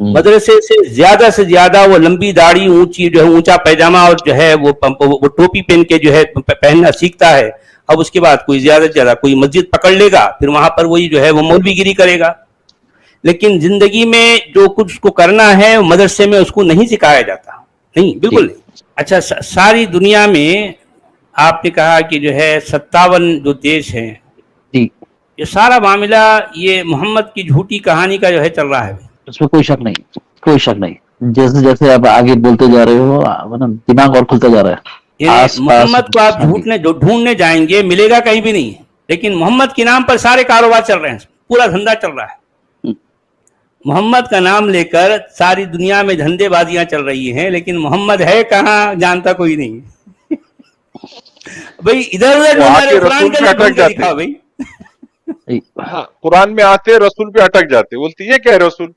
مدرسے سے زیادہ وہ لمبی داڑھی، اونچی جو ہے اونچا پیجامہ اور جو ہے وہ ٹوپی پہن کے جو ہے پہننا سیکھتا ہے. اب اس کے بعد کوئی زیادہ سے زیادہ کوئی مسجد پکڑ لے گا، پھر وہاں پر وہی جو ہے وہ مولوی گیری کرے گا. لیکن زندگی میں جو کچھ کو کرنا ہے مدرسے میں اس کو نہیں سکھایا جاتا. نہیں، بالکل نہیں. اچھا، ساری دنیا میں آپ نے کہا کہ جو ہے 57 جو دیش ہیں، جی یہ سارا معاملہ یہ محمد کی جھوٹی کہانی کا جو ہے چل رہا ہے. اس میں کوئی شک نہیں، کوئی شک نہیں. جیسے جیسے آپ آگے بولتے جا رہے ہو دماغ اور کھلتا جا رہا ہے. یعنی محمد کو آپ ڈھونڈنے جائیں گے، ملے گا کہیں بھی نہیں. لیکن محمد کے نام پر سارے کاروبار چل رہے ہیں، پورا دھندا چل رہا ہے. محمد کا نام لے کر ساری دنیا میں دھندے بازیاں چل رہی ہیں، لیکن محمد ہے کہاں جانتا کوئی نہیں. بھائی ادھر ادھر قرآن کے دکھاؤ بھائی. قرآن میں آتے رسول پہ اٹک جاتے، بولتے یہ کیا ہے رسول.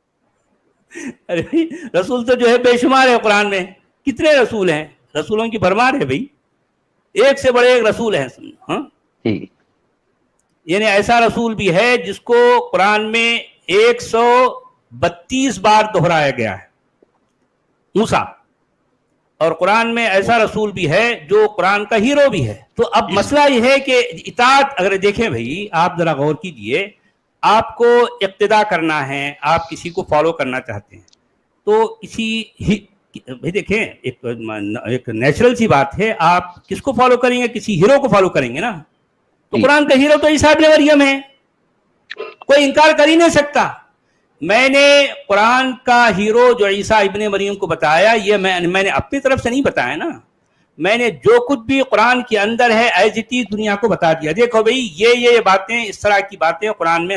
ارے بھائی رسول تو جو ہے بے شمار ہے. قرآن میں کتنے رسول ہیں؟ رسولوں کی بھرمار ہے بھائی، ایک سے بڑے ایک رسول ہیں. ہاں، یعنی ایسا رسول بھی ہے جس کو قرآن میں 132 بار دہرایا گیا ہے، موسیٰ. اور قرآن میں ایسا رسول بھی ہے جو قرآن کا ہیرو بھی ہے. تو اب مسئلہ یہ ہے کہ اطاعت، اگر دیکھیں بھائی آپ ذرا غور کیجئے، آپ کو اقتداء کرنا ہے، آپ کسی کو فالو کرنا چاہتے ہیں تو بھائی دیکھیں ایک نیچرل سی بات ہے، آپ کس کو فالو کریں گے؟ کسی ہیرو کو فالو کریں گے نا. تو قرآن کا ہیرو تو عیسیٰ ابن مریم ہے، کوئی انکار کر ہی نہیں سکتا. میں نے قرآن کا ہیرو جو عیسیٰ ابن مریم کو بتایا، یہ میں نے اپنی طرف سے نہیں بتایا نا. میں نے جو کچھ بھی قرآن کے اندر ہے ایز اٹ از دنیا کو بتا دیا. دیکھو بھئی یہ باتیں، اس طرح کی باتیں قرآن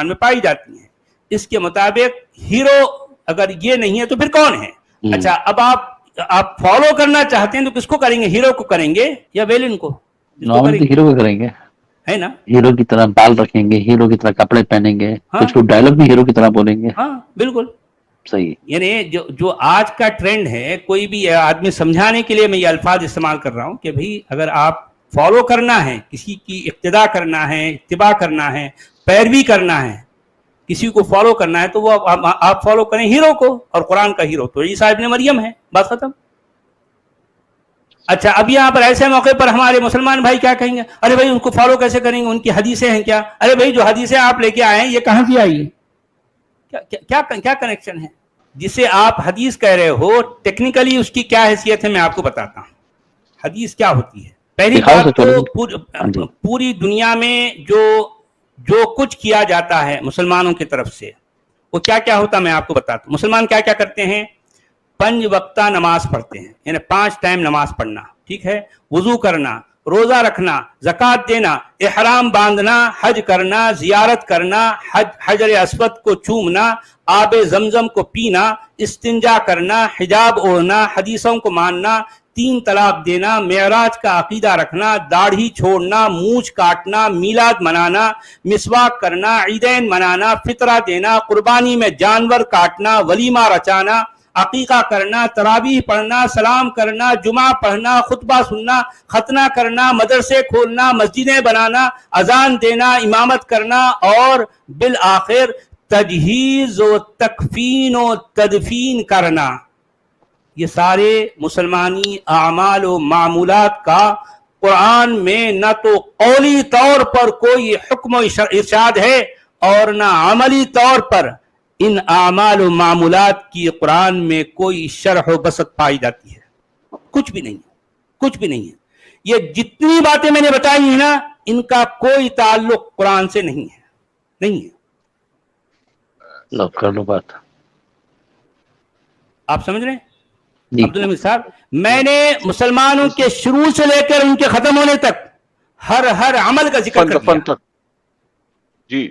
میں پائی جاتی ہیں. اس کے مطابق ہیرو اگر یہ نہیں ہے تو پھر کون ہے؟ اچھا، اب آپ فالو کرنا چاہتے ہیں تو کس کو کریں گے؟ ہیرو کو کریں گے یا ویلن کو؟ ہیرو کو کریں گے، ہے نا. ہیرو کی طرح بال رکھیں گے، ہیرو کی طرح کپڑے پہنیں گے، کچھ کو ڈائلگ بھی ہیرو کی طرح بولیں گے. ہاں بالکل صحیح. یعنی جو آج کا ٹرینڈ ہے، کوئی بھی آدمی سمجھانے کے لیے میں یہ الفاظ استعمال کر رہا ہوں کہ بھئی اگر آپ فالو کرنا ہے، کسی کی اقتداء کرنا ہے، اتباع کرنا ہے، پیروی کرنا ہے، کسی کو فالو کرنا ہے تو وہ آپ فالو کریں ہیرو کو. اور قرآن کا ہیرو تو عیسیٰ ابن مریم ہے، بات ختم. اچھا، اب یہاں پر ایسے موقع پر ہمارے مسلمان بھائی کیا کہیں گے؟ ارے بھائی ان کو فالو کیسے کریں گے؟ ان کی حدیثیں ہیں کیا؟ ارے بھائی جو حدیثیں آپ لے کے آئے ہیں یہ کہاں سے آئی ہے؟ کیا کنیکشن ہے؟ جسے آپ حدیث کہہ رہے ہو ٹیکنیکلی اس کی کیا حیثیت ہے میں آپ کو بتاتا ہوں. حدیث کیا ہوتی ہے؟ پہلی بات تو پوری دنیا میں جو کچھ کیا جاتا ہے مسلمانوں کی طرف سے وہ کیا کیا ہوتا میں آپ کو بتاتا ہوں. مسلمان کیا کیا کرتے ہیں؟ 5 وقتہ نماز پڑھتے ہیں، یعنی 5 ٹائم نماز پڑھنا، ٹھیک ہے. وضو کرنا، روزہ رکھنا، زکوٰۃ دینا، احرام باندھنا، حج کرنا، زیارت کرنا، حجر اسود کو چومنا، آب زمزم کو پینا، استنجا کرنا، حجاب اوڑھنا، حدیثوں کو ماننا، 3 طلاق دینا، معراج کا عقیدہ رکھنا، داڑھی چھوڑنا، مونچھ کاٹنا، میلاد منانا، مسواک کرنا، عیدین منانا، فطرہ دینا، قربانی میں جانور کاٹنا، ولیمہ رچانا، عقیقہ کرنا، تراویح پڑھنا، سلام کرنا، جمعہ پڑھنا، خطبہ سننا، ختنہ کرنا، مدرسے کھولنا، مسجدیں بنانا، اذان دینا، امامت کرنا، اور بالآخر تجہیز و تکفین و تدفین کرنا. یہ سارے مسلمانی اعمال و معمولات کا قرآن میں نہ تو قولی طور پر کوئی حکم و ارشاد ہے اور نہ عملی طور پر ان اعمال و معمولات کی قرآن میں کوئی شرح و بسط پائی جاتی ہے. کچھ بھی نہیں ہے، کچھ بھی نہیں ہے. یہ جتنی باتیں میں نے بتائی ہیں نا ان کا کوئی تعلق قرآن سے نہیں ہے، نہیں ہے. کر لو بات. آپ سمجھ رہے ہیں عبدالحمید صاحب؟ میں نے مسلمانوں کے شروع سے لے کر ان کے ختم ہونے تک ہر عمل کا ذکر کر دیا. جی،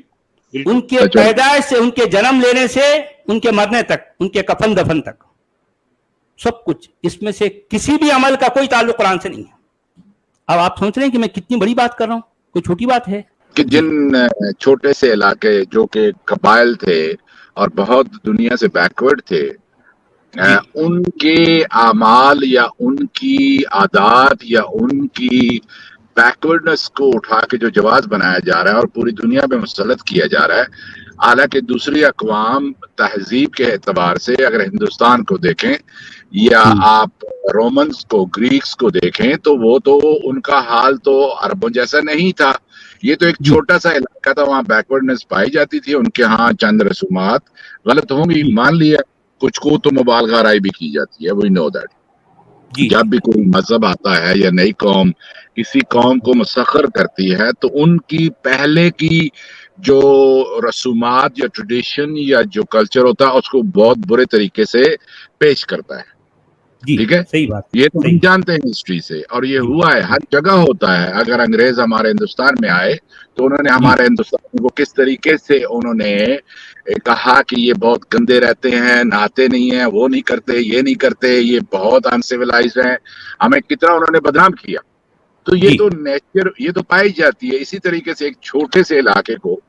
ان کے پیدائش سے، ان کے جنم لینے سے، ان کے مرنے تک، ان کے کفن دفن تک، سب کچھ. اس میں سے کسی بھی عمل کا کوئی تعلق قرآن سے نہیں ہے. اب آپ سوچ رہے ہیں کہ میں کتنی بڑی بات کر رہا ہوں، کوئی چھوٹی بات ہے؟ کہ جن چھوٹے سے علاقے جو کہ قبائل تھے اور بہت دنیا سے بیکورڈ تھے، ان کے اعمال یا ان کی عادات یا ان کی بیکورڈنس کو اٹھا کے جو جواز بنایا جا رہا ہے اور پوری دنیا میں مسلط کیا جا رہا ہے، حالانکہ دوسری اقوام تہذیب کے اعتبار سے اگر ہندوستان کو دیکھیں یا آپ رومنز کو، گریکس کو دیکھیں تو وہ تو ان کا حال تو عربوں جیسا نہیں تھا. یہ تو ایک چھوٹا سا علاقہ تھا، وہاں بیکورڈنس پائی جاتی تھی. ان کے ہاں چند رسومات غلط ہوں گی، مان لیا، کچھ کو تو مبالغہ رائے بھی کی جاتی ہے. وی نو دیٹ. جب بھی کوئی مذہب آتا ہے یا نئی قوم کسی قوم کو مسخر کرتی ہے تو ان کی پہلے کی جو رسومات یا ٹریڈیشن یا جو کلچر ہوتا ہے اس کو بہت برے طریقے سے پیش کرتا ہے. ٹھیک ہے، صحیح بات. یہ تو ہم جانتے ہیں ہسٹری سے، اور یہ ہوا ہے ہر جگہ ہوتا ہے. اگر انگریز ہمارے ہندوستان میں آئے تو انہوں نے ہمارے ہندوستان کو کس طریقے سے انہوں نے کہا کہ یہ بہت گندے رہتے ہیں، نہاتے نہیں ہیں، وہ نہیں کرتے، یہ نہیں کرتے، یہ بہت انسیولائزڈ ہیں. ہمیں کتنا انہوں نے بدنام کیا. تو یہ تو نیچر، یہ تو پائی جاتی ہے. اسی طریقے سے ایک چھوٹے سے علاقے کو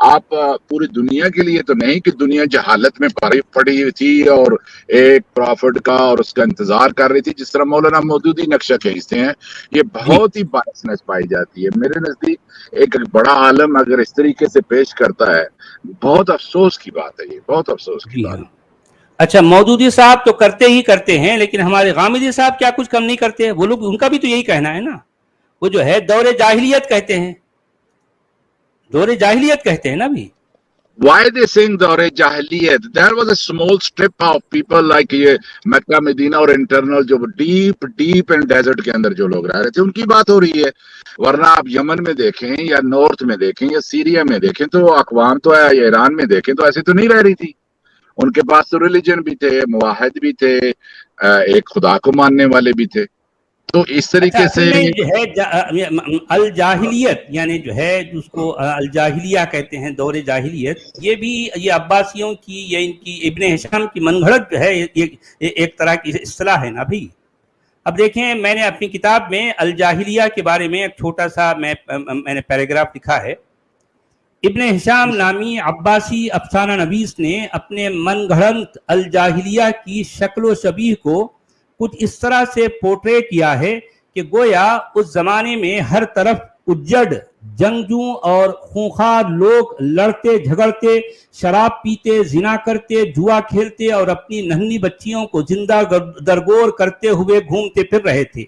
آپ پوری دنیا کے لیے تو نہیں کہ دنیا جہالت میں پڑی ہوئی تھی اور ایک پرافٹ کا اور اس کا انتظار کر رہی تھی، جس طرح مولانا مودودی نقشہ کھینچتے ہیں. یہ بہت ہی بائسنس پائی جاتی ہے. میرے نزدیک ایک بڑا عالم اگر اس طریقے سے پیش کرتا ہے، بہت افسوس کی بات ہے. یہ بہت افسوس کی بات ہے. اچھا، مودودی صاحب تو کرتے ہی کرتے ہیں، لیکن ہمارے غامدی صاحب کیا کچھ کم نہیں کرتے؟ وہ لوگ، ان کا بھی تو یہی کہنا ہے نا. وہ جو ہے دور جاہلیت کہتے ہیں، دور جاہلیت کہتے ہیں نا بھی. Why they saying دور جاہلیت؟ There was a small strip of people like یہ مکہ مدینہ اور انٹرنل جو ڈیپ اینڈ ڈیزرٹ کے اندر جو لوگ رہ رہے تھے ان کی بات ہو رہی ہے. ورنہ آپ یمن میں دیکھیں یا نارتھ میں دیکھیں یا سیریا میں دیکھیں تو اقوام تو ہے، یا ایران میں دیکھیں تو ایسے تو نہیں رہ رہی تھی. ان کے پاس تو ریلیجن بھی تھے، موحد بھی تھے، ایک خدا کو ماننے والے بھی تھے. تو اس طریقے سے جو ہے الجاہلیت، یعنی جو ہے جس کو الجاہلیہ کہتے ہیں، دور جاہلیت، یہ بھی یہ عباسیوں کی یا ان کی ابن ہشام کی من گھڑت جو ہے ایک طرح کی اصطلاح ہے نا بھی. اب دیکھیں، میں نے اپنی کتاب میں الجاہلیہ کے بارے میں ایک چھوٹا سا میں نے پیراگراف لکھا ہے. ابن ہشام نامی عباسی افسانہ نویس نے اپنے من گھڑت الجاہلیہ کی شکل و شبیہ کو کچھ اس طرح سے پورٹری کیا ہے کہ گویا اس زمانے میں ہر طرف اجڑ، جنگجو اور خونخوار لوگ لڑتے جھگڑتے، شراب پیتے، زنا کرتے، جوا کھیلتے اور اپنی ننھی بچیوں کو زندہ درگور کرتے ہوئے گھومتے پھر رہے تھے.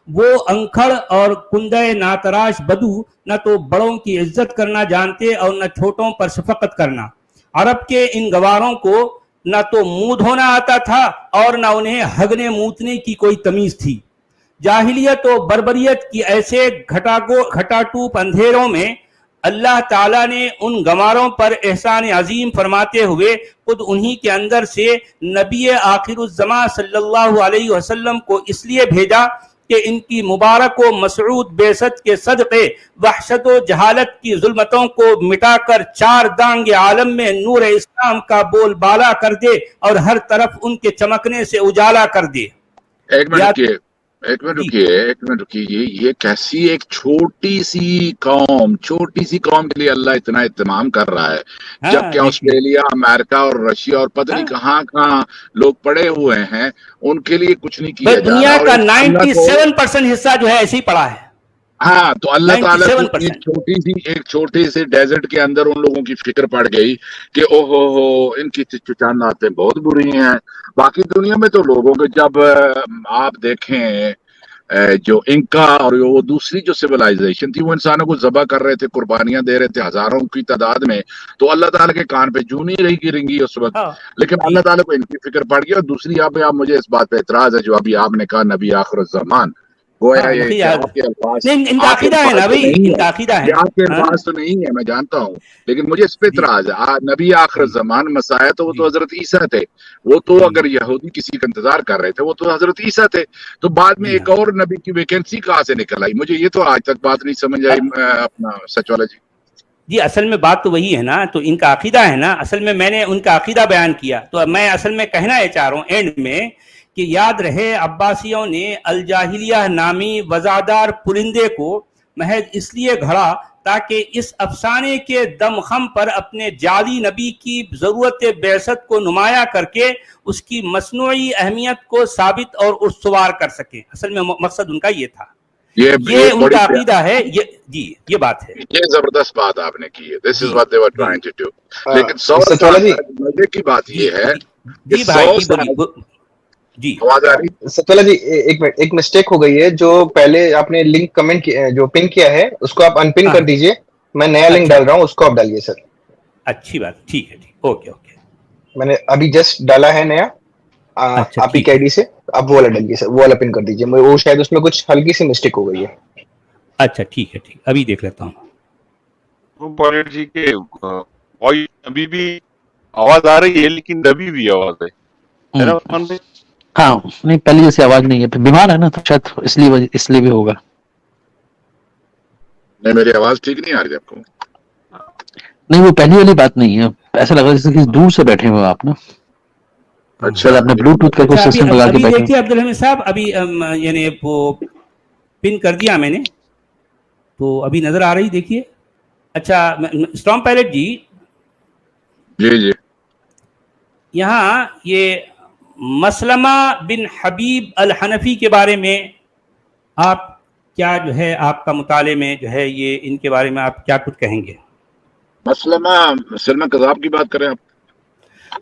وہ انکھڑ اور کندے ناتراش بدو نہ تو بڑوں کی عزت کرنا جانتے اور نہ چھوٹوں پر شفقت کرنا. عرب کے ان گواروں کو نہ تو منہ دھونا آتا تھا اور نہ انہیں ہگنے موتنے کی کوئی تمیز تھی. جاہلیت و بربریت کی ایسے گھٹاٹوپ اندھیروں میں اللہ تعالیٰ نے ان گواروں پر احسان عظیم فرماتے ہوئے خود انہی کے اندر سے نبی آخر الزمان صلی اللہ علیہ وسلم کو اس لیے بھیجا کہ ان کی مبارک و مسعود بعثت کے صدقے وحشت و جہالت کی ظلمتوں کو مٹا کر چار دانگ عالم میں نور اسلام کا بول بالا کر دے اور ہر طرف ان کے چمکنے سے اجالا کر دے. ایک منٹ رکیے. یہ کیسی ایک چھوٹی سی قوم کے لیے اللہ اتنا اہتمام کر رہا ہے، جبکہ آسٹریلیا، امریکہ اور رشیا اور پتہ نہیں کہاں لوگ پڑے ہوئے ہیں، ان کے لیے کچھ نہیں کیا جا رہا. دنیا کا 97% حصہ جو ہے ایسے ہی پڑا ہے. ہاں، تو اللہ تعالیٰ کو ایک چھوٹی سی ڈیزرٹ کے اندر ان لوگوں کی فکر پڑ گئی کہ او ہو ان کی چچاناتیں بہت بری ہیں. باقی دنیا میں تو لوگوں کے، جب آپ دیکھیں جو انکا اور وہ دوسری جو سیولائزیشن تھی، وہ انسانوں کو ذبح کر رہے تھے، قربانیاں دے رہے تھے ہزاروں کی تعداد میں، تو اللہ تعالیٰ کے کان پہ جوں نہیں گریں اس وقت. لیکن اللہ تعالیٰ کو ان کی فکر پڑ گئی. اور دوسری آپ مجھے اس بات پہ اعتراض ہے جو ابھی آپ نے کہا نبی آخر الزمان، گویا یہ آپ کے الفاظ تو نہیں ہے، میں جانتا ہوں، لیکن مجھے اس پہ اعتراض ہے. نبی آخر الزمان مسیح تو وہ تو حضرت عیسیٰ تھے. وہ تو اگر یہودی کسی کا انتظار کر رہے تھے وہ تو حضرت عیسیٰ تھے. تو بعد میں ایک اور نبی کی ویکینسی کہاں سے نکل آئی؟ مجھے یہ تو آج تک بات نہیں سمجھ آئی. اپنا سچ والا جی اصل میں بات تو وہی ہے نا. تو ان کا عقیدہ ہے نا، اصل میں نے ان کا عقیدہ بیان کیا. تو میں اصل میں کہنا یہ چاہ رہا ہوں اینڈ میں کہ یاد رہے عباسیوں نے الجاہلیہ نامی وزادار پرندے کو محض اس لیے گھڑا تاکہ اس افسانے کے دم خم پر اپنے جعلی نبی کی ضرورت بعثت کو نمایاں کر کے اس کی مصنوعی اہمیت کو ثابت اور استوار کر سکیں. اصل میں مقصد ان کا یہ تھا. یہ یہ ان بڑی کا عقیدہ ہے. یہ بات ہے. یہ زبردست بات آپ نے کی ہے. This is what they are trying to do. لیکن سچوالا جی مزے کی بات یہ ہے جی بھائی جی بولیے. جی آواز آ رہی. سچوالا جی ایک منٹ، ایک مسٹیک ہو گئی ہے. جو پہلے آپ نے لنک کمنٹ جو پن کیا ہے اس کو آپ انپن کر دیجئے. میں نیا لنک ڈال رہا ہوں، اس کو آپ ڈالیے سر. اچھی بات. ٹھیک ہے. اوکے. میں نے ابھی جسٹ ڈالا ہے نیا آپ ہی کے آئی ڈی سے. اب وہ والا ڈالیے سر، وہ والا پن کر دیجئے. وہ شاید اس میں کچھ ہلکی سی مسٹیک ہو گئی ہے. اچھا ٹھیک ہے. ابھی دیکھ لیتا ہوں. پائلٹ جی کے ابھی بھی آواز آ رہی ہے لیکن دبی بھی آواز ہے نا عثمان بھائی؟ ہاں نہیں پہلی جیسے آواز نہیں ہے، پھر بیمار ہے نا تو شاید اس لیے بھی ہوگا. نہیں میری آواز ٹھیک نہیں آ رہی آپ کو؟ نہیں وہ پہلی والی بات نہیں ہے. ایسا لگ رہا ہے جیسے کہ دور سے بیٹھے ہوئے آپ نا. اچھا آپ نے بلوٹوتھ کا کوئی سسٹم لگا کے ابھی بیٹھے. دیکھیے عبدالحمید صاحب، ابھی یعنی وہ پن کر دیا میں نے تو ابھی نظر آ رہی. دیکھیے. اچھا اسٹرانگ پائلٹ جی، جی یہاں یہ مسلمہ بن حبیب الحنفی کے بارے میں آپ کیا جو ہے آپ کا مطالعے میں جو ہے یہ ان کے بارے میں آپ کیا کچھ کہیں گے؟ مسلمہ کذاب کی بات کریں آپ.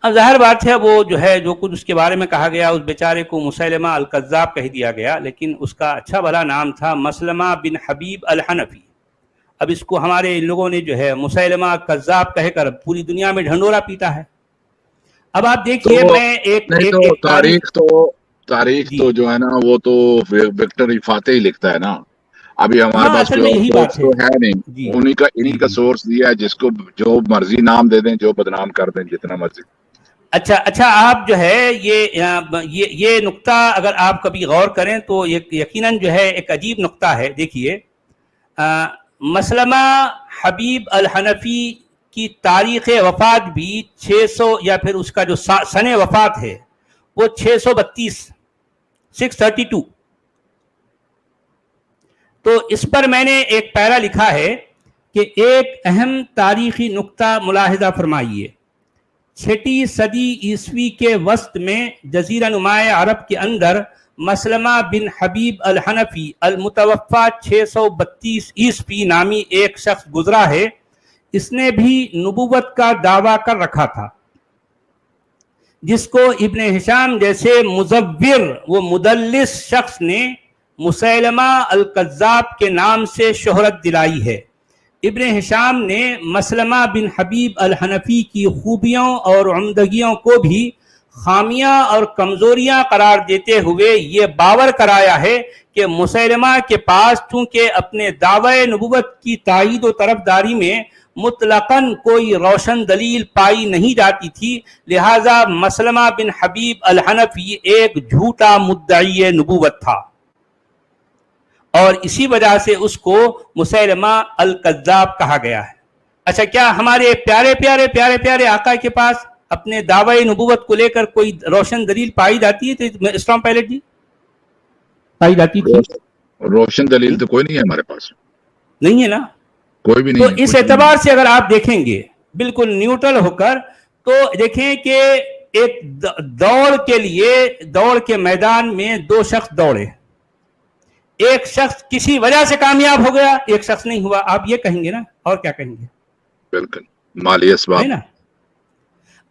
اب ظاہر بات ہے وہ جو ہے جو کچھ اس کے بارے میں کہا گیا اس بیچارے کو مسلمہ الکذاب کہہ دیا گیا، لیکن اس کا اچھا بھلا نام تھا مسلمہ بن حبیب الحنفی. اب اس کو ہمارے ان لوگوں نے جو ہے مسلمہ کذاب کہہ کر پوری دنیا میں ڈھنڈورا پیٹا ہے. اب آپ دیکھیے میں ایک تاریخ تو جو ہے نا وہ تو وکٹر فاتح ہی لکھتا ہے نا. ابھی ہمارے پاس اصل میں یہی کوئی بات تو ہے نہیں. انہی کا سورس دیا ہے، جس کو جو مرضی نام دے دیں، جو بدنام کر دیں جتنا مرضی. اچھا آپ جو ہے یہ نقطہ اگر آپ کبھی غور کریں تو یقیناً جو ہے ایک عجیب نقطہ ہے. دیکھیے مسلمہ حبیب الحنفی کی تاریخ وفات بھی 600 یا پھر اس کا جو سن وفات ہے وہ 632. تو اس پر میں نے ایک پیرا لکھا ہے کہ ایک اہم تاریخی نقطہ ملاحظہ فرمائیے. 6 صدی عیسوی کے وسط میں جزیرہ نماء عرب کے اندر مسلمہ بن حبیب الحنفی المتوفا 632 عیسوی نامی ایک شخص گزرا ہے. اس نے بھی نبوت کا دعویٰ کر رکھا تھا، جس کو ابن ہشام جیسے مزور و مدلس شخص نے مسیلمہ الکذاب کے نام سے شہرت دلائی ہے. ابن ہشام نے مسلمہ بن حبیب الحنفی کی خوبیوں اور عمدگیوں کو بھی خامیاں اور کمزوریاں قرار دیتے ہوئے یہ باور کرایا ہے کہ مسیلمہ کے پاس چونکہ اپنے دعوی نبوت کی تائید و طرفداری میں مطلقاً کوئی روشن دلیل پائی نہیں جاتی تھی، لہذا مسلمہ بن حبیب الحنفی ایک جھوٹا مدعی نبوت تھا اور اسی وجہ سے اس کو مسیلمہ الکذاب کہا گیا ہے. اچھا کیا ہمارے پیارے پیارے پیارے پیارے آقا کے پاس اپنے دعوی نبوت کو لے کر کوئی روشن دلیل پائی جاتی ہے؟ تو اسٹرانگ پائلٹ جی پائی جاتی تھی؟ روشن دلیل تو کوئی نہیں ہے ہمارے پاس. نہیں ہے نا؟ کوئی بھی نہیں. تو اس اعتبار سے اگر آپ دیکھیں گے بالکل نیوٹرل ہو کر تو دیکھیں کہ ایک دوڑ کے میدان میں 2 شخص دوڑے، ایک شخص کسی وجہ سے کامیاب ہو گیا، ایک شخص نہیں ہوا. آپ یہ کہیں گے نا، اور کیا کہیں گے؟ بالکل مالی اسباب ہے نا.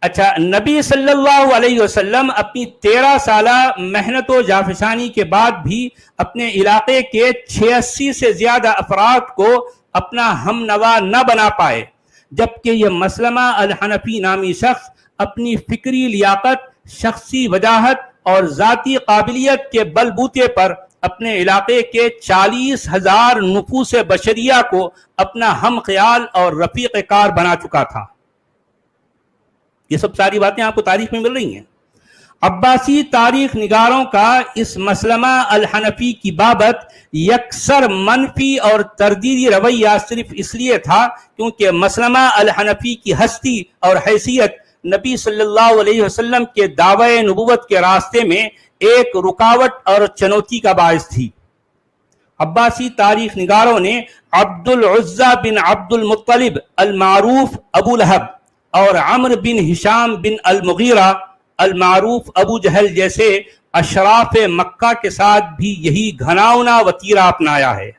اچھا نبی صلی اللہ علیہ وسلم اپنی 13 سالہ محنت و جافشانی کے بعد بھی اپنے علاقے کے 86 سے زیادہ افراد کو اپنا ہم نوا نہ بنا پائے، جبکہ یہ مسلمہ الحنفی نامی شخص اپنی فکری لیاقت، شخصی وجاہت اور ذاتی قابلیت کے بل بوتے پر اپنے علاقے کے 40,000 نفوس بشریہ کو اپنا ہم خیال اور رفیق کار بنا چکا تھا. یہ سب ساری باتیں آپ کو تاریخ میں مل رہی ہیں. عباسی تاریخ نگاروں کا اس مسلمہ الحنفی کی بابت یکسر منفی اور تردیدی رویہ صرف اس لیے تھا کیونکہ مسلمہ الحنفی کی ہستی اور حیثیت نبی صلی اللہ علیہ وسلم کے دعوی نبوت کے راستے میں ایک رکاوٹ اور چنوتی کا باعث تھی. عباسی تاریخ نگاروں نے عبد العزہ بن عبد المطلب المعروف ابو لہب اور عمرو بن ہشام بن المغیرہ المعروف ابو جہل جیسے اشراف مکہ کے ساتھ بھی یہی گھناؤنا وتیرہ اپنایا ہے۔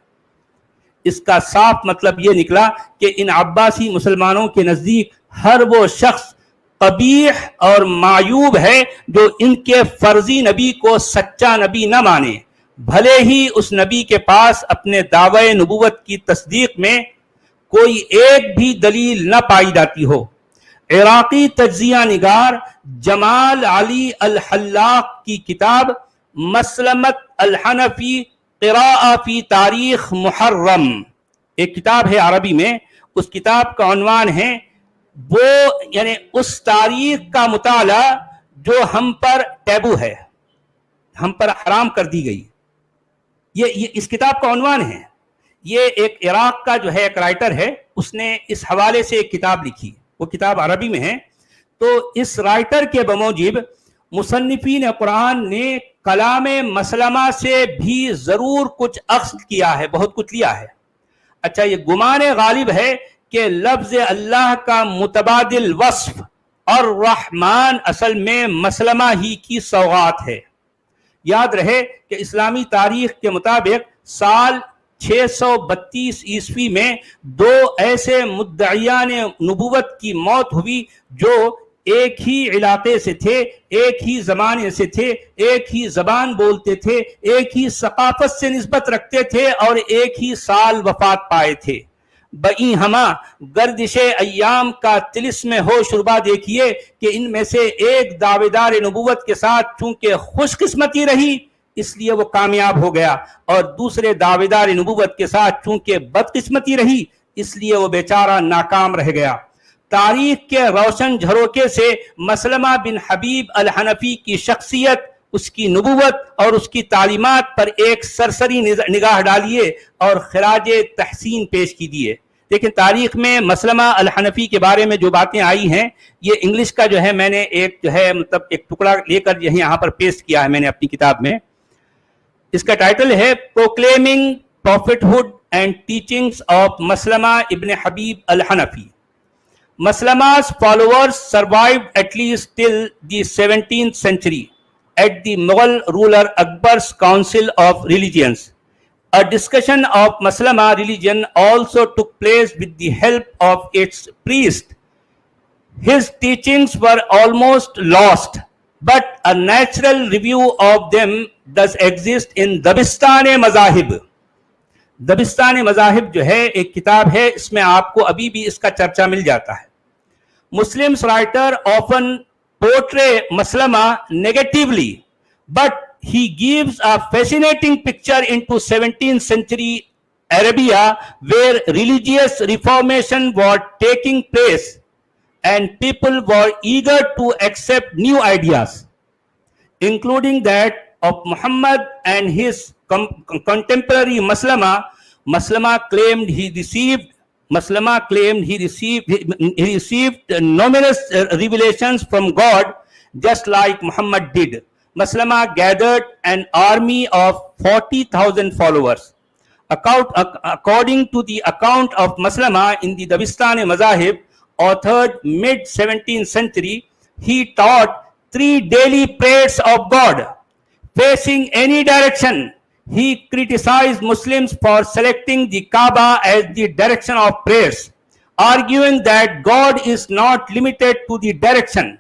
اس کا صاف مطلب یہ نکلا کہ ان عباسی مسلمانوں کے نزدیک ہر وہ شخص قبیح اور معیوب ہے جو ان کے فرضی نبی کو سچا نبی نہ مانے، بھلے ہی اس نبی کے پاس اپنے دعوی نبوت کی تصدیق میں کوئی ایک بھی دلیل نہ پائی جاتی ہو۔ عراقی تجزیہ نگار جمال علی الحلاق کی کتاب مسلمت الحنفی قراءہ فی تاریخ محرم، ایک کتاب ہے عربی میں، اس کتاب کا عنوان ہے وہ یعنی اس تاریخ کا مطالعہ جو ہم پر ٹیبو ہے، ہم پر حرام کر دی گئی، یہ اس کتاب کا عنوان ہے۔ یہ ایک عراق کا جو ہے ایک رائٹر ہے، اس نے اس حوالے سے ایک کتاب لکھی، وہ کتاب عربی میں ہے۔ تو اس رائٹر کے بموجب مصنفین قرآن نے کلام مسلمہ سے بھی ضرور کچھ اخذ کیا ہے، بہت کچھ لیا ہے۔ اچھا، یہ گمان غالب ہے کہ لفظ اللہ کا متبادل وصف اور رحمان اصل میں مسلمہ ہی کی سوغات ہے۔ یاد رہے کہ اسلامی تاریخ کے مطابق سال 632 عیسوی میں دو ایسے مدعیان نبوت کی موت ہوئی جو ایک ہی علاقے سے تھے، ایک ہی زمانے سے تھے، ایک ہی زبان بولتے تھے، ایک ہی ثقافت سے نسبت رکھتے تھے اور ایک ہی سال وفات پائے تھے۔ بئی ہما گردش ایام کا طلسم ہو شربا دیکھیے کہ ان میں سے ایک دعویدار نبوت کے ساتھ چونکہ خوش قسمتی رہی اس لیے وہ کامیاب ہو گیا، اور دوسرے دعویدار نبوت کے ساتھ چونکہ بدقسمتی رہی اس لیے وہ بیچارہ ناکام رہ گیا۔ تاریخ کے روشن جھروکے سے مسلمہ بن حبیب الحنفی کی شخصیت، اس کی نبوت اور اس کی تعلیمات پر ایک سرسری نگاہ ڈالیے اور خراج تحسین پیش کیجیے۔ لیکن تاریخ میں مسلمہ الحنفی کے بارے میں جو باتیں آئی ہیں، یہ انگلش کا جو ہے میں نے ایک جو ہے مطلب ایک ٹکڑا لے کر یہاں پر پیسٹ کیا ہے میں نے اپنی کتاب میں۔ اس کا ٹائٹل ہے پروکلیمنگ پروفٹہڈ اینڈ ٹیچنگز آف مسلمہ ابن حبیب الحنفی۔ Maslama's followers survived at least till the 17th century at the Mughal ruler Akbar's Council of Religions. A discussion of Maslama religion also took place with the help of its priest. His teachings were almost lost, but a natural review of them does exist in Dabistan-e-Mazahib. دبستان-e-مذاہب جو ہے ایک کتاب ہے، اس میں آپ کو ابھی بھی اس کا چرچا مل جاتا ہے۔ Muslims writer often portray Maslama negatively, but he gives a fascinating picture into 17th century Arabia where religious reformation was taking place and people were eager to accept new ideas, including that of Muhammad and his contemporary Maslama. Maslama claimed he received numerous revelations from God just like Muhammad did. Maslama gathered an army of 40,000 followers. According to the account of Maslama in the Dabistan-e-Mazahib, authored mid-17th century, he taught 3 daily prayers of God, facing any direction. He criticized Muslims for selecting the Kaaba as the direction of prayers, arguing that God is not limited to the direction.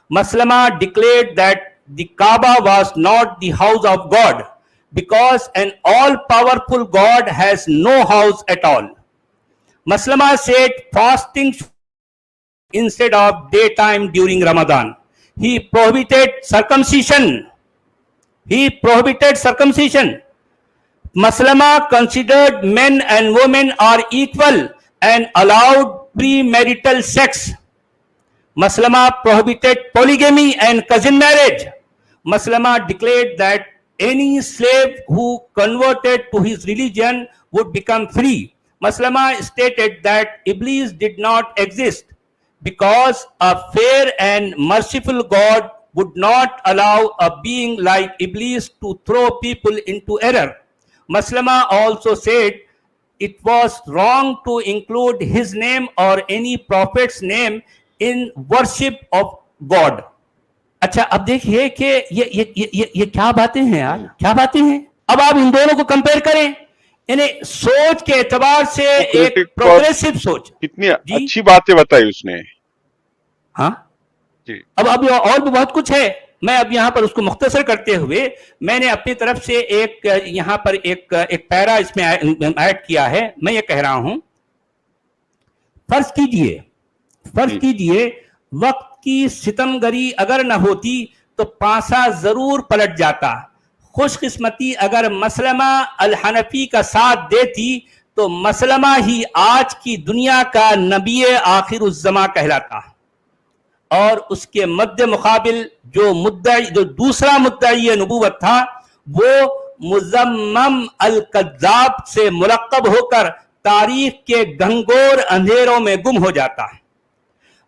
Maslama declared that the Kaaba was not the house of God because an all-powerful God has no house at all. Maslama said fasting instead of daytime during Ramadan. He prohibited circumcision. Maslama considered men and women are equal and allowed premarital sex. Maslama prohibited polygamy and cousin marriage. Maslama declared that any slave who converted to his religion would become free. Maslama stated that Iblis did not exist because a fair and merciful God would not allow a being like Iblis to throw people into error. Maslama also said it was wrong to include his name or any prophet's name in worship of God. اچھا اب دیکھیے کہ یہ کیا باتیں ہیں یار, کیا باتیں ہیں. اب آپ ان دونوں کو کمپیئر کریں, یعنی سوچ کے اعتبار سے ایک پروگریسو سوچ. کتنی اچھی باتیں بتائی اس نے. ہاں جی اب اور بھی بہت کچھ ہے. میں اب یہاں پر اس کو مختصر کرتے ہوئے میں نے اپنی طرف سے ایک یہاں پر ایک پیرا اس میں ایڈ کیا ہے. میں یہ کہہ رہا ہوں, فرض کیجئے وقت کی ستمگری اگر نہ ہوتی تو پانسا ضرور پلٹ جاتا. خوش قسمتی اگر مسلمہ الحنفی کا ساتھ دیتی تو مسلمہ ہی آج کی دنیا کا نبی آخر الزماں کہلاتا, اور اس کے مد مقابل جو دوسرا مدعی نبوت تھا وہ مزمم الکذاب سے ملقب ہو کر تاریخ کے گھنگور اندھیروں میں گم ہو جاتا.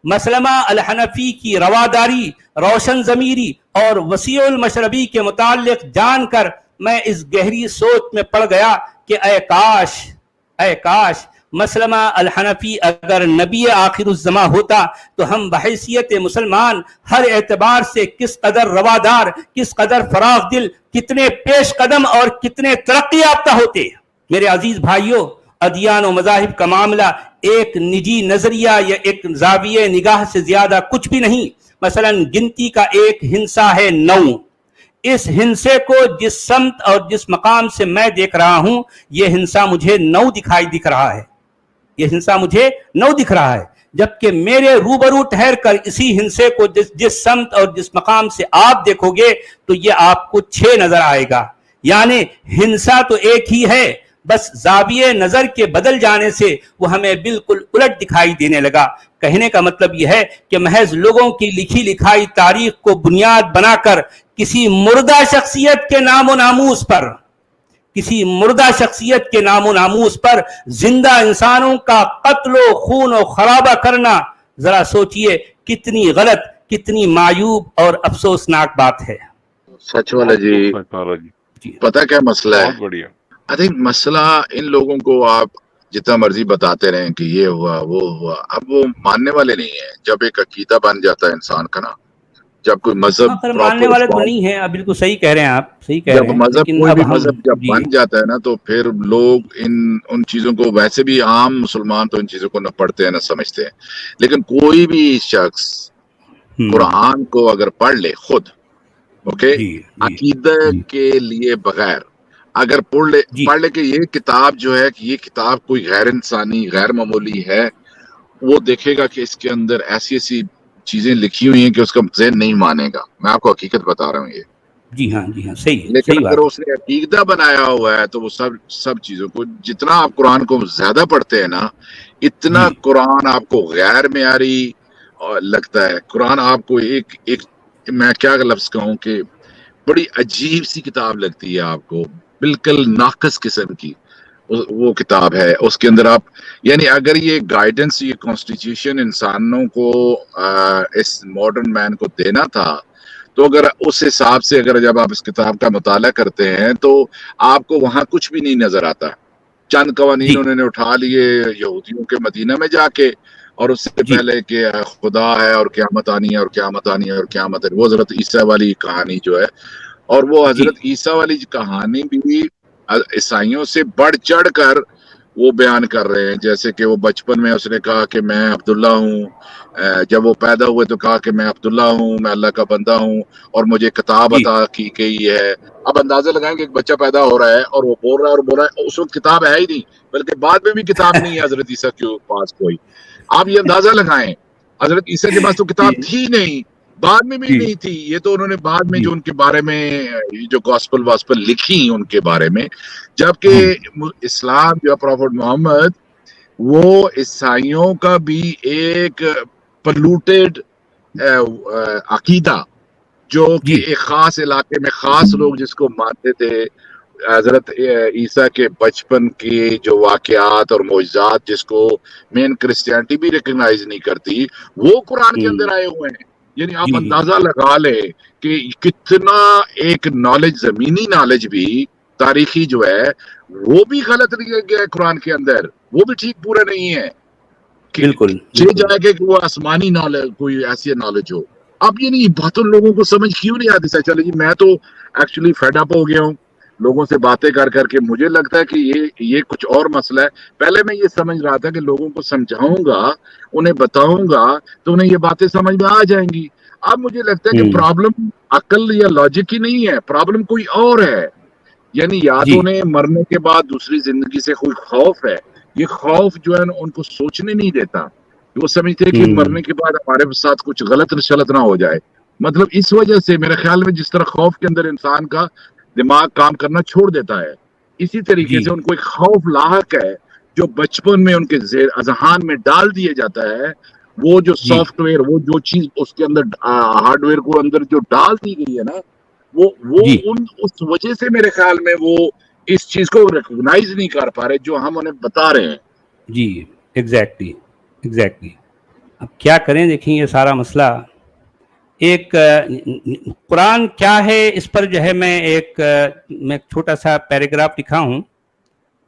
مسلمہ الحنفی کی رواداری, روشن ضمیری اور وسیع المشربی کے متعلق جان کر میں اس گہری سوچ میں پڑ گیا کہ اے کاش مسلمہ الحنفی اگر نبی آخر الزماں ہوتا تو ہم بحیثیت مسلمان ہر اعتبار سے کس قدر روادار, کس قدر فراخ دل, کتنے پیش قدم اور کتنے ترقی یافتہ ہوتے. میرے عزیز بھائیوں, ادیان و مذاہب کا معاملہ ایک نجی نظریہ یا ایک زاویہ نگاہ سے زیادہ کچھ بھی نہیں. مثلا گنتی کا ایک ہنسا ہے 9. اس ہنسے کو جس سمت اور جس مقام سے میں دیکھ رہا ہوں یہ ہنسا مجھے 9 دکھ رہا ہے. یہ ہنسا مجھے 9 دکھ رہا ہے, جبکہ میرے روبرو ٹھہر کر اسی ہنسے کو جس سمت اور جس مقام سے آپ دیکھو گے تو یہ آپ کو 6 نظر آئے گا. یعنی ہنسا تو ایک ہی ہے, بس زاویہ نظر کے بدل جانے سے وہ ہمیں بالکل الٹ دکھائی دینے لگا. کہنے کا مطلب یہ ہے کہ محض لوگوں کی لکھی لکھائی تاریخ کو بنیاد بنا کر کسی مردہ شخصیت کے نام و ناموس پر زندہ انسانوں کا قتل و خون و خرابہ کرنا, ذرا سوچئے کتنی غلط, کتنی معیوب اور افسوسناک بات ہے. سچ والا جی پتہ کیا مسئلہ ہے؟ بہت بڑھیا. آئی تھنک مسئلہ ان لوگوں کو آپ جتنا مرضی بتاتے رہیں کہ یہ ہوا وہ ہوا, اب وہ ماننے والے نہیں ہیں. جب ایک عقیدہ بن جاتا ہے انسان کا نا, جب کوئی مذہب ماننے والے تو نہیں ہیں, بالکل صحیح کہہ رہے ہیں آپ, صحیح کہہ رہے ہیں. جب مذہب کوئی بھی مذہب جب بن جاتا ہے نا تو پھر لوگ ان چیزوں کو, ویسے بھی عام مسلمان تو ان چیزوں کو نہ پڑھتے ہیں نہ سمجھتے ہیں, لیکن کوئی بھی شخص قرآن کو اگر پڑھ لے خود, اوکے, عقیدہ کے لیے بغیر اگر پڑھ لے کہ یہ کتاب جو ہے کہ یہ کتاب کوئی غیر انسانی غیر معمولی ہے, وہ دیکھے گا کہ اس کے اندر ایسی ایسی چیزیں لکھی ہوئی ہیں کہ اس کا ذہن نہیں مانے گا. میں آپ کو حقیقت بتا رہا ہوں یہ. جی ہاں صحیح. لیکن اگر اس نے عقیدہ بنایا ہوا ہے تو وہ سب چیزوں کو, جتنا آپ قرآن کو زیادہ پڑھتے ہیں نا اتنا قرآن آپ کو غیر معیاری لگتا ہے. قرآن آپ کو ایک میں کیا لفظ کہوں کہ بڑی عجیب سی کتاب لگتی ہے آپ کو, بالکل ناقص قسم کی وہ کتاب ہے. اس کے اندر آپ یعنی اگر یہ گائیڈنس, یہ کانسٹیٹیوشن انسانوں کو اس ماڈرن مین کو دینا تھا تو اگر اس حساب سے اگر جب آپ اس کتاب کا مطالعہ کرتے ہیں تو آپ کو وہاں کچھ بھی نہیں نظر آتا. چند قوانین انہوں نے اٹھا لیے یہودیوں کے مدینہ میں جا کے, اور اس سے پہلے کہ خدا ہے اور قیامت آنی ہے اور قیامت آنی ہے اور قیامت ہے, وہ حضرت عیسیٰ والی کہانی جو ہے, اور وہ حضرت عیسیٰ والی کہانی بھی عیسائیوں سے بڑھ چڑھ کر وہ بیان کر رہے ہیں. جیسے کہ وہ بچپن میں اس نے کہا کہ میں عبداللہ ہوں, جب وہ پیدا ہوئے تو کہا کہ میں عبداللہ ہوں, میں اللہ کا بندہ ہوں اور مجھے کتاب عطا کی گئی ہے. اب اندازہ لگائیں کہ ایک بچہ پیدا ہو رہا ہے اور وہ بول رہا ہے اس وقت کتاب ہے ہی نہیں, بلکہ بعد میں بھی کتاب نہیں ہے حضرت عیسیٰ کے پاس کوئی. آپ یہ اندازہ لگائیں, حضرت عیسیٰ کے پاس تو کتاب تھی نہیں, بعد میں بھی نہیں تھی. یہ تو انہوں نے بعد میں جو ان کے بارے میں جو گاسپل واسپل لکھی ان کے بارے میں, جبکہ اسلام جو پروفٹ محمد وہ عیسائیوں کا بھی ایک پلوٹیڈ عقیدہ جو کہ ایک خاص علاقے میں خاص لوگ جس کو مانتے تھے, حضرت عیسیٰ کے بچپن کے جو واقعات اور معجزات جس کو مین کرسچینٹی بھی ریکگنائز نہیں کرتی, وہ قرآن کے اندر آئے ہوئے ہیں. یعنی آپ اندازہ لگا لیں کہ کتنا ایک نالج, زمینی نالج بھی تاریخی جو ہے وہ بھی غلط لیا گیا ہے قرآن کے اندر, وہ بھی ٹھیک پورا نہیں ہے. بالکل جائے کہ وہ آسمانی نالج کوئی ایسی نالج ہو. اب یہ نہیں باتوں لوگوں کو سمجھ کیوں نہیں آتی؟ چلے جی میں تو ایکچولی فیڈ اپ ہو گیا ہوں لوگوں سے باتیں کر کر کے. مجھے لگتا ہے کہ یہ کچھ اور مسئلہ ہے. پہلے میں یہ سمجھ رہا تھا کہ لوگوں کو سمجھاؤں گا, انہیں بتاؤں گا تو انہیں یہ باتیں سمجھ میں آ جائیں گی. اب مجھے لگتا ہے کہ پرابلم عقل یا لاجک ہی نہیں ہے, پرابلم کوئی اور ہے. یعنی یا تو انہیں مرنے کے بعد دوسری زندگی سے کوئی خوف ہے, یہ خوف جو ہے نا ان کو سوچنے نہیں دیتا. وہ سمجھتے کہ مرنے کے بعد ہمارے ساتھ کچھ غلط شلط نہ ہو جائے. مطلب اس وجہ سے میرے خیال میں جس طرح خوف کے اندر انسان کا دماغ کام کرنا چھوڑ دیتا ہے, اسی طریقے سے ان کو ایک خوف لاحق ہے جو بچپن میں ان کے اذہان میں ڈال دیا جاتا ہے. وہ جو سافٹ ویئر, وہ جو چیز اس کے اندر ہارڈ ویئر کو اندر جو ڈال دی گئی ہے نا, وہ اس وجہ سے میرے خیال میں وہ اس چیز کو ریکگنائز نہیں کر پا رہے جو ہم انہیں بتا رہے ہیں. جی ایگزیکٹلی. اب کیا کریں, دیکھیں یہ سارا مسئلہ ایک قرآن کیا ہے اس پر جو ہے میں ایک چھوٹا سا پیراگراف لکھا ہوں,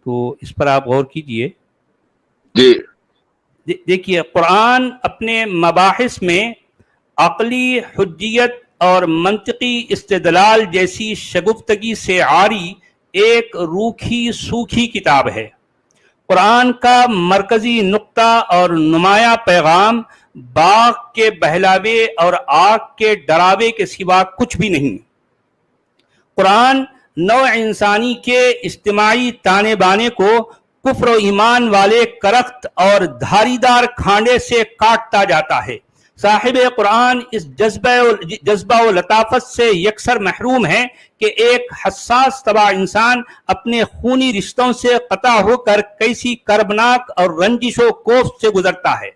تو اس پر آپ غور کیجئے. جی دیکھیے, قرآن اپنے مباحث میں عقلی حجیت اور منطقی استدلال جیسی شگفتگی سے عاری ایک روکھی سوکھی کتاب ہے. قرآن کا مرکزی نقطہ اور نمایاں پیغام باغ کے بہلاوے اور آگ کے ڈراوے کے سوا کچھ بھی نہیں. قرآن نوع انسانی کے اجتماعی تانے بانے کو کفر و ایمان والے کرخت اور دھاریدار کھانڈے سے کاٹتا جاتا ہے. صاحب قرآن اس جذبہ و لطافت سے یکسر محروم ہے کہ ایک حساس طبع انسان اپنے خونی رشتوں سے قطع ہو کر کیسی کربناک اور رنجش و کوفت سے گزرتا ہے.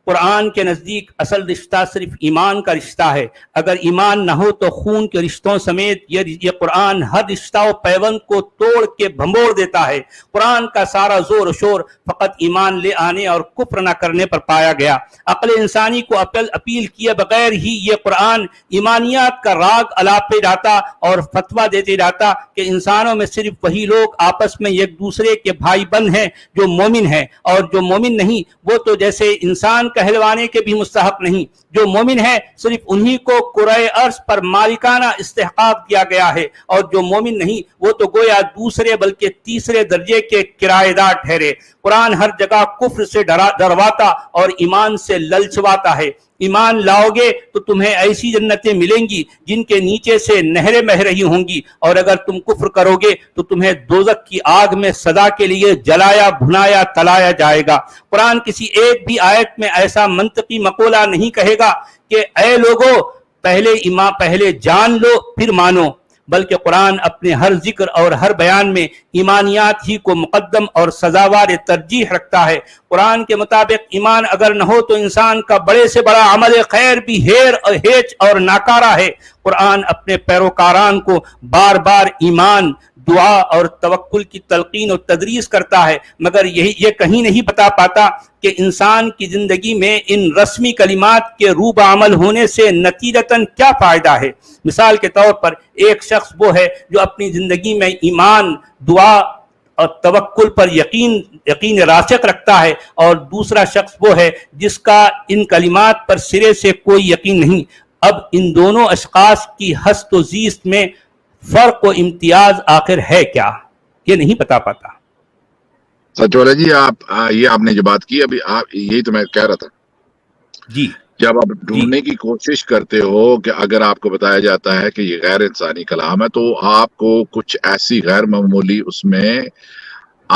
قرآن کے نزدیک اصل رشتہ صرف ایمان کا رشتہ ہے. اگر ایمان نہ ہو تو خون کے رشتوں سمیت یہ قرآن ہر رشتہ و پیوند کو توڑ کے بھمبوڑ دیتا ہے. قرآن کا سارا زور و شور فقط ایمان لے آنے اور کفر نہ کرنے پر پایا گیا. عقل انسانی کو اپیل کیے بغیر ہی یہ قرآن ایمانیات کا راگ الاپے جاتا اور فتویٰ دیتے جاتا کہ انسانوں میں صرف وہی لوگ آپس میں ایک دوسرے کے بھائی بند ہیں جو مومن ہیں, اور جو مومن نہیں وہ تو جیسے انسان کہلوانے کے بھی مستحق نہیں. جو مومن ہے صرف انہی کو کرۂ ارض پر مالکانہ استحقاق دیا گیا ہے, اور جو مومن نہیں وہ تو گویا دوسرے بلکہ تیسرے درجے کے کرایہ دار ٹھہرے. قرآن ہر جگہ کفر سے ڈرواتا اور ایمان سے للچواتا ہے. ایمان لاؤ گے تو تمہیں ایسی جنتیں ملیں گی جن کے نیچے سے نہریں بہہ رہی ہوں گی, اور اگر تم کفر کرو گے تو تمہیں دوزخ کی آگ میں سدا کے لیے جلایا بھنایا تلایا جائے گا. قرآن کسی ایک بھی آیت میں ایسا منطقی مقولہ نہیں کہے گا کہ اے لوگو پہلے جان لو پھر مانو, بلکہ قرآن اپنے ہر ذکر اور ہر بیان میں ایمانیات ہی کو مقدم اور سزاوار ترجیح رکھتا ہے. قرآن کے مطابق ایمان اگر نہ ہو تو انسان کا بڑے سے بڑا عمل خیر بھی ہیچ اور ناکارہ ہے. قرآن اپنے پیروکاران کو بار بار ایمان, دعا اور توکل کی تلقین و تدریس کرتا ہے, مگر یہ کہیں نہیں بتا پاتا کہ انسان کی زندگی میں ان رسمی کلمات کے روب عمل ہونے سے نتیجتاً کیا فائدہ ہے. مثال کے طور پر ایک شخص وہ ہے جو اپنی زندگی میں ایمان, دعا اور توکل پر یقین راسخ رکھتا ہے, اور دوسرا شخص وہ ہے جس کا ان کلمات پر سرے سے کوئی یقین نہیں. اب ان دونوں اشخاص کی ہست و زیست میں فرق و امتیاز آخر ہے کیا, یہ نہیں بتا پاتا. سچ والا جی, آپ نے جو بات کی ابھی, یہی تو میں کہہ رہا تھا. جی, جب آپ ڈھونڈنے کی کوشش کرتے ہو کہ اگر آپ کو بتایا جاتا ہے کہ یہ غیر انسانی کلام ہے, تو آپ کو کچھ ایسی غیر معمولی اس میں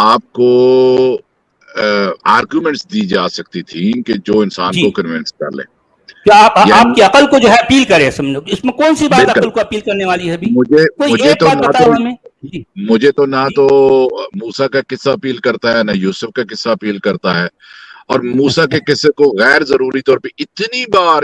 آپ کو آرگومنٹس دی جا سکتی تھی کہ جو انسان کو کنونس کر لے. کیا آپ کی عقل کو جو ہے اپیل کرے, سمجھو اس میں کون سی بات عقل کو اپیل کرنے والی ہے؟ مجھے تو نہ تو موسیٰ کا قصہ اپیل کرتا ہے, نہ یوسف کا قصہ اپیل کرتا ہے. اور موسیٰ کے قصے کو غیر ضروری طور پہ اتنی بار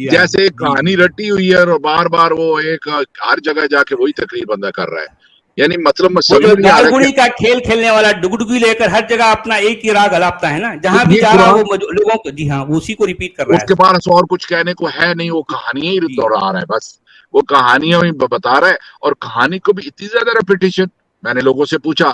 جیسے کہانی رٹی ہوئی ہے, اور بار بار وہ ایک ہر جگہ جا کے وہی تقریر بندہ کر رہا ہے. یعنی مطلب گاڑگڑی کا کھیل کھیلنے والا ڈگڈگی لے کر ہر جگہ اپنا ایک ہی راگ الاپتا ہے نا, جہاں بھی جا رہا وہ لوگوں کو, جی ہاں, اسی کو ریپیٹ کر رہا ہے. اس کے پاس اور کچھ کہنے کو ہے نہیں, وہ کہانیاں ہی دوہرا رہا ہے, بس وہ کہانیاں ہی بتا رہا ہے. اور کہانی کو بھی اتنی زیادہ ریپیٹیشن. میں نے لوگوں سے پوچھا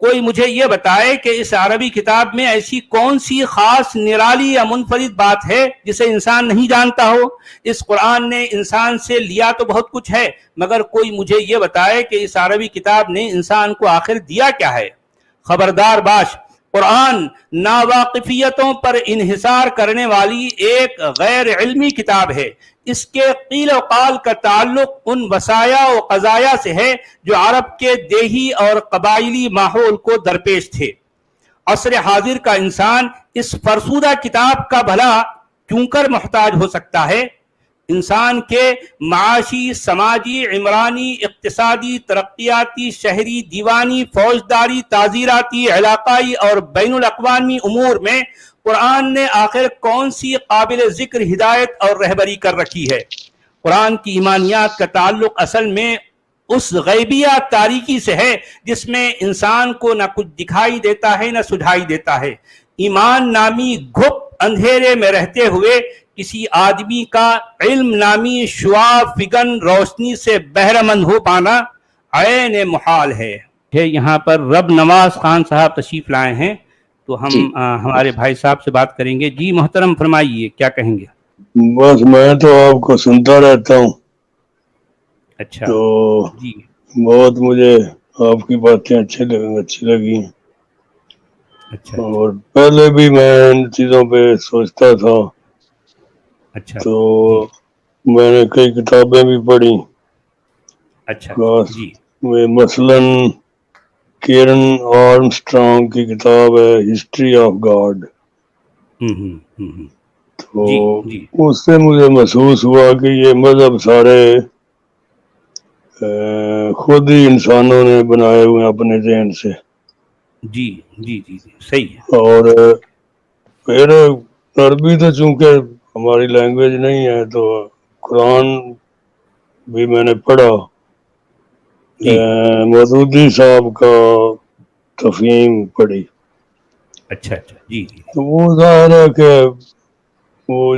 کوئی مجھے یہ بتائے کہ اس عربی کتاب میں ایسی کون سی خاص نرالی یا منفرد بات ہے جسے انسان نہیں جانتا ہو. اس قرآن نے انسان سے لیا تو بہت کچھ ہے، مگر کوئی مجھے یہ بتائے کہ اس عربی کتاب نے انسان کو آخر دیا کیا ہے. خبردار باش، قرآن ناواقفیتوں پر انحصار کرنے والی ایک غیر علمی کتاب ہے. اس کے قیل و قال کا تعلق ان وصایا و قضایا سے ہے جو عرب کے دیہی اور قبائلی ماحول کو درپیش تھے. عصر حاضر کا انسان اس فرسودہ کتاب کا بھلا کیوں کر محتاج ہو سکتا ہے؟ انسان کے معاشی، سماجی، عمرانی، اقتصادی، ترقیاتی، شہری، دیوانی، فوجداری، تعزیراتی، علاقائی اور بین الاقوامی امور میں قرآن نے آخر کون سی قابل ذکر ہدایت اور رہبری کر رکھی ہے؟ قرآن کی ایمانیات کا تعلق اصل میں اس غیبیہ تاریکی سے ہے جس میں انسان کو نہ کچھ دکھائی دیتا ہے نہ سجھائی دیتا ہے. ایمان نامی گھپ اندھیرے میں رہتے ہوئے کسی آدمی کا علم نامی شعاع فگن روشنی سے بہرہ مند ہو پانا عین محال ہے. یہاں پر رب نواز خان صاحب تشریف لائے ہیں تو ہم ہمارے بھائی صاحب سے بات کریں گے. جی محترم فرمائیے، کیا کہیں گے؟ بس میں تو آپ کو سنتا رہتا ہوں. اچھا تو جی، بہت مجھے آپ کی باتیں اچھی لگی. اچھا اور پہلے بھی میں ان چیزوں پہ سوچتا تھا، اچھا تو جی، میں نے کئی کتابیں بھی پڑھی. اچھا جی، مثلاً کیرن آرمسٹرانگ کی کتاب ہے ہسٹری آف گاڈ. تو جی جی اس سے مجھے محسوس ہوا کہ یہ مذہب سارے خود ہی انسانوں نے بنائے ہوئے اپنے ذہن سے. جی جی جی جی صحیح ہے. اور پھر عربی تو چونکہ ہماری لینگویج نہیں ہے تو قرآن بھی میں نے پڑھا. جی مودودی صاحب کا تفہیم پڑھی. اچھا اچھا جی جی تو وہ ظاہر ہے کہ وہ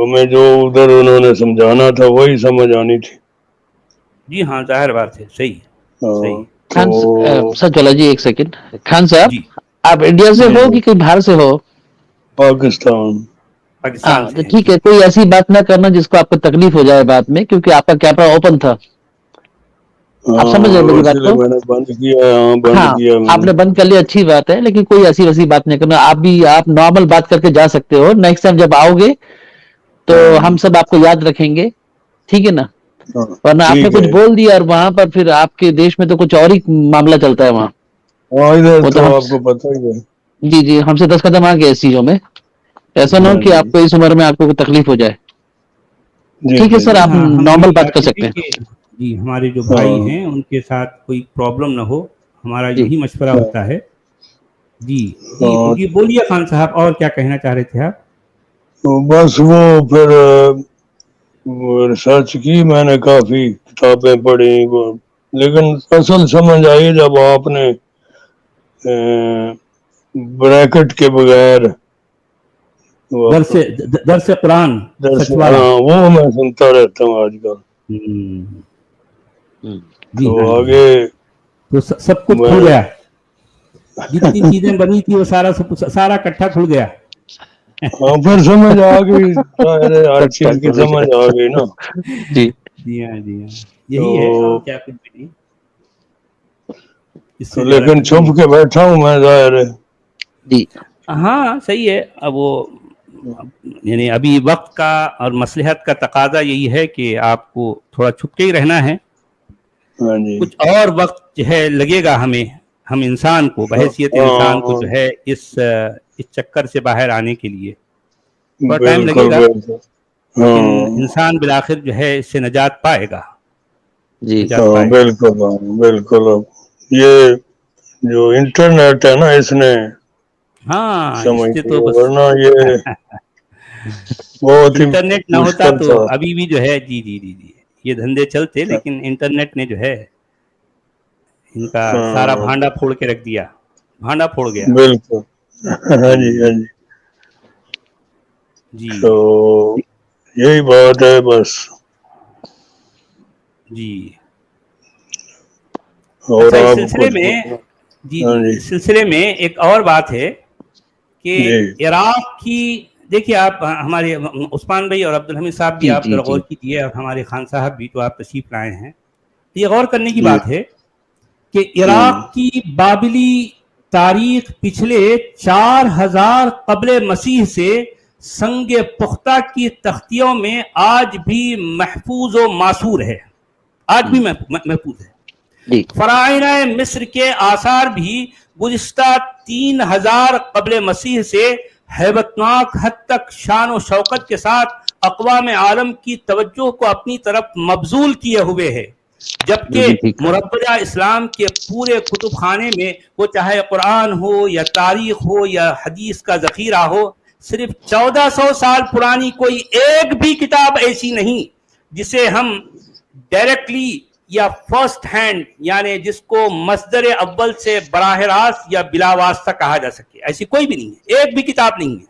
ہمیں جو ادھر انہوں نے سمجھانا تھا وہی سمجھ آنی تھی. جی ہاں ظاہر بات ہے، صحیح صحیح. تو خان سر چلا جی ایک سیکنڈ. خان صاحب جی آپ انڈیا سے جی ہو جی کہ کوئی باہر سے ہو؟ پاکستان. پاکستان سے تو ہیں ٹھیک جی. ہے، کوئی ایسی بات نہ کرنا جس کو آپ کو تکلیف ہو جائے بعد میں، کیونکہ آپ کا کیمرہ اوپن تھا. آپ سمجھ رہے میری اسی بات لیے کو؟ میں نے بند کیا. ہاں بند ہاں کیا میں آپ نے. نے بند کر لیا، اچھی بات ہے، لیکن کوئی ایسی ویسی بات نہیں کرنا. آپ نارمل بات کر کے جا سکتے ہو. نیکسٹ ٹائم جب آؤ گے تو ہم سب آپ کو یاد رکھیں گے، ٹھیک ہے نا؟ ہاں ورنہ آپ نے ٹھیک کچھ ہے. بول دیا اور وہاں پر پھر آپ کے دیش میں تو کچھ اور ہی معاملہ چلتا ہے وہاں. ہاں ادھر وہ تو تو ہم آپ کو پتہ ہی ہے. جی جی ہم سے 10 قدم آ گئے اس چیزوں میں. ایسا نہ ہو ہاں کہ جی آپ کو اس عمر میں آپ کو کوئی تکلیف ہو جائے. جی ٹھیک ہے جی سر، جی. آپ ہاں ہم نارمل یہی بات کر چاہتے سکتے تھے ہیں. کہ جی ہمارے جو بھائی ہاں ہیں ان کے ساتھ کوئی پرابلم نہ ہو، ہمارا جی یہی مشورہ ہاں ہوتا ہے. جی جی ہاں. جی بولیے خان صاحب، اور کیا کہنا چاہ رہے تھے آپ؟ تو بس وہ پھر ریسرچ کی میں نے، کافی کتابیں پڑھی، لیکن اصل سمجھ آئی جب آپ نے بریکٹ کے بغیر درس قرآن سچ والا. ہاں وہ میں سنتا رہتا ہوں آج کل. جی تو ہاں جی ہاں، آگے تو سب کچھ میں کھل گیا، جتنی چیزیں بنی تھی وہ سارا کٹھا کھل گیا. ہاں پھر سمجھ آ گئی، ظاہر ہے ہر چیز کی سمجھ آ گئی نا. جی جی ہاں جی ہاں، تو یہی ہے اور کیا کچھ بھی نہیں، اس تو سے زیادہ لیکن کچھ بھی چھپ نہیں. کے بیٹھا ہوں میں، ظاہر ہے. جی ہاں صحیح ہے. اب وہ یعنی ابھی وقت کا اور مصلحت کا تقاضا یہی ہے کہ آپ کو تھوڑا چھپ کے ہی رہنا ہے. ہاں جی. کچھ اور وقت جو ہے لگے گا ہمیں، ہم انسان کو بحیثیت انسان کو ہاں جو ہے اس چکر سے باہر آنے کے لیے تھوڑا ٹائم لگے بالکل گا، بالکل. لیکن ہاں انسان بالآخر جو ہے اس سے نجات پائے گا. جی نجات ہاں پائے گا. بالکل. ہاں بالکل. اب یہ جو انٹرنیٹ ہے نا، اس نے ہاں اس سمجھ سے تو لیا، بس ورنہ یہ بہت ہی انٹرنیٹ نہ ہوتا مشکل تو تھا. ابھی بھی جو ہے جی جی جی جی یہ دھندے چلتے، لیکن انٹرنیٹ نے جو ہے ان کا سارا ہاں بھانڈا پھوڑ کے رکھ دیا، بھانڈا پھوڑ گیا. بالکل. ہاں جی ہاں جی. جی تو یہی بات ہے بس. جی اور اچھا، اس آپ سلسلے کچھ میں جی ہاں جی جی اس سلسلے میں ایک اور بات ہے کہ جی عراق کی، دیکھیے آپ ہمارے عثمان بھائی اور عبدالحمید صاحب بھی جی آپ جی ذرا غور جی کیجیے، اور ہمارے خان صاحب بھی تو آپ تشریف لائے ہیں، یہ غور کرنے کی جی بات ہے کہ ہوں عراق کی بابلی تاریخ پچھلے 4000 قبل مسیح سے سنگ پختہ کی تختیوں میں آج بھی محفوظ و معصور ہے، آج بھی محفوظ ہے۔ جی فراعنہ مصر کے آثار بھی گزشتہ 3000 قبل مسیح سے ہیبتناک حد تک شان و شوکت کے ساتھ اقوام عالم کی توجہ کو اپنی طرف مبذول کیے ہوئے ہے، جبکہ بالکل ٹھیک کہا۔ مربع اسلام کے پورے کتب خانے میں وہ چاہے قرآن ہو یا تاریخ ہو یا حدیث کا ذخیرہ ہو، صرف 1400 سال پرانی کوئی ایک بھی کتاب ایسی نہیں جسے ہم ڈائریکٹلی یا فرسٹ ہینڈ، یعنی جس کو مصدر اول سے براہ راست یا بلا واسطہ کہا جا سکے، ایسی کوئی بھی نہیں ہے، ایک بھی کتاب نہیں ہے۔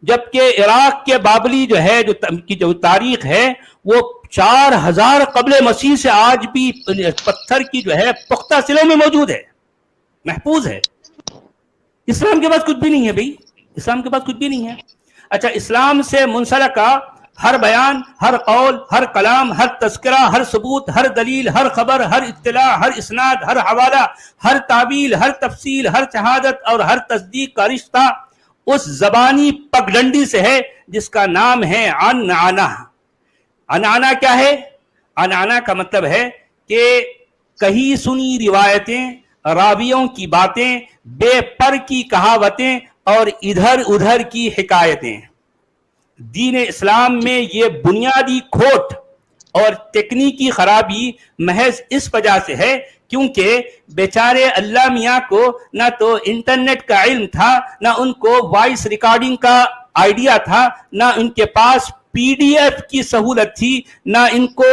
جبکہ عراق کے بابلی جو ہے جو تاریخ ہے وہ 4000 قبل مسیح سے آج بھی پتھر کی جو ہے پختہ سلوں میں موجود ہے، محفوظ ہے۔ اسلام کے پاس کچھ بھی نہیں ہے بھائی، اسلام کے پاس کچھ بھی نہیں ہے۔ اچھا، اسلام سے منسلکہ ہر بیان، ہر قول، ہر کلام، ہر تذکرہ، ہر ثبوت، ہر دلیل، ہر خبر، ہر اطلاع، ہر اسناد، ہر حوالہ، ہر تعویل، ہر تفصیل، ہر شہادت اور ہر تصدیق کا رشتہ اس زبانی پگڈنڈی سے ہے جس کا نام ہے عنعنہ۔ عنعنہ کیا ہے؟ عنعنہ کا مطلب ہے کہ کہیں سنی روایتیں، راویوں کی باتیں، بے پر کی کہاوتیں اور ادھر ادھر کی حکایتیں۔ دین اسلام میں یہ بنیادی کھوٹ اور تکنیکی خرابی محض اس وجہ سے ہے کیونکہ بیچارے اللہ میاں کو نہ تو انٹرنیٹ کا علم تھا، نہ ان کو وائس ریکارڈنگ کا آئیڈیا تھا، نہ ان کے پاس پی ڈی ایف کی سہولت تھی، نہ ان کو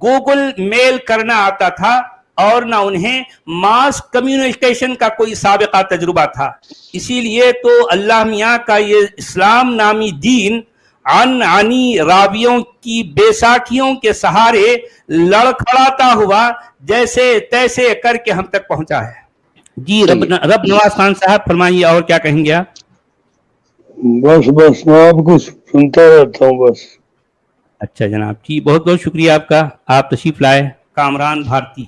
گوگل میل کرنا آتا تھا، اور نہ انہیں ماس کمیونیکیشن کا کوئی سابقہ تجربہ تھا۔ اسی لیے تو اللہ میاں کا یہ اسلام نامی دین عنعنی راویوں کی بیساکھیوں کے سہارے لڑکھڑاتا ہوا جیسے تیسے کر کے ہم تک پہنچا ہے۔ جی رب نواز خان صاحب فرمائیے، اور کیا کہیں گے آپ؟ بس میں آپ کو سنتا رہتا ہوں بس۔ اچھا جناب، جی بہت بہت شکریہ آپ کا، آپ تشریف لائے۔ کامران بھارتی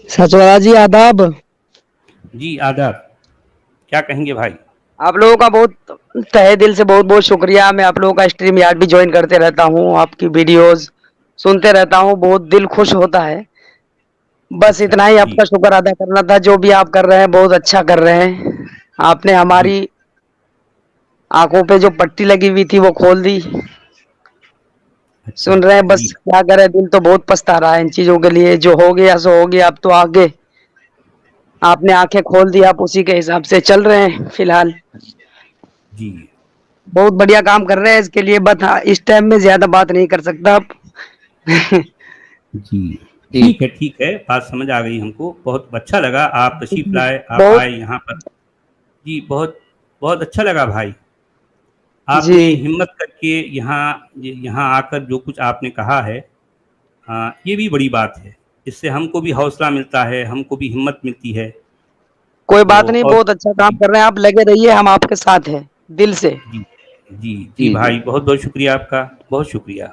سچوالا جی آداب۔ جی آداب، کیا کہیں گے بھائی؟ آپ لوگوں کا بہت تہہ دل سے بہت بہت شکریہ۔ میں آپ لوگوں کا اسٹریم یارڈ بھی جوائن کرتے رہتا ہوں، آپ کی ویڈیوز سنتے رہتا ہوں، بہت دل خوش ہوتا ہے۔ بس اچھا اتنا ہی آپ جی کا شکر ادا کرنا تھا، جو بھی آپ کر رہے ہیں بہت اچھا کر رہے ہیں۔ آپ نے جی ہماری آنکھوں پہ جو پٹی لگی ہوئی تھی وہ کھول دی۔ اچھا سن رہے ہیں، بس جی کیا کرے، دل تو بہت پچھتا رہا ہے ان چیزوں کے لیے، جو ہو گیا سو ہو گیا، اب تو آگے آپ نے آنکھیں کھول دی، آپ اسی کے حساب سے چل رہے ہیں فی الحال۔ جی بہت بڑھیا کام کر رہے ہیں، اس کے لیے بس اس ٹائم میں زیادہ بات نہیں کر سکتا آپ۔ جی جی ٹھیک ہے، بات سمجھ آ گئی ہم کو، بہت اچھا لگا آپ تشریف لائے، آپ بہت آئے یہاں پر۔ جی بہت بہت اچھا لگا بھائی، آپ جی نے ہمت کر کے یہاں آ کر جو کچھ آپ نے کہا ہے، یہ بھی بڑی بات ہے، اس سے ہم کو بھی حوصلہ ملتا ہے، ہم کو بھی ہمت ملتی ہے۔ کوئی تو بات نہیں، اور بہت اچھا جی کام کر رہے ہیں آپ، لگے رہیے، ہم آپ کے ساتھ ہیں دل سے۔ جی جی جی بھائی، بہت بہت شکریہ آپ کا، بہت شکریہ۔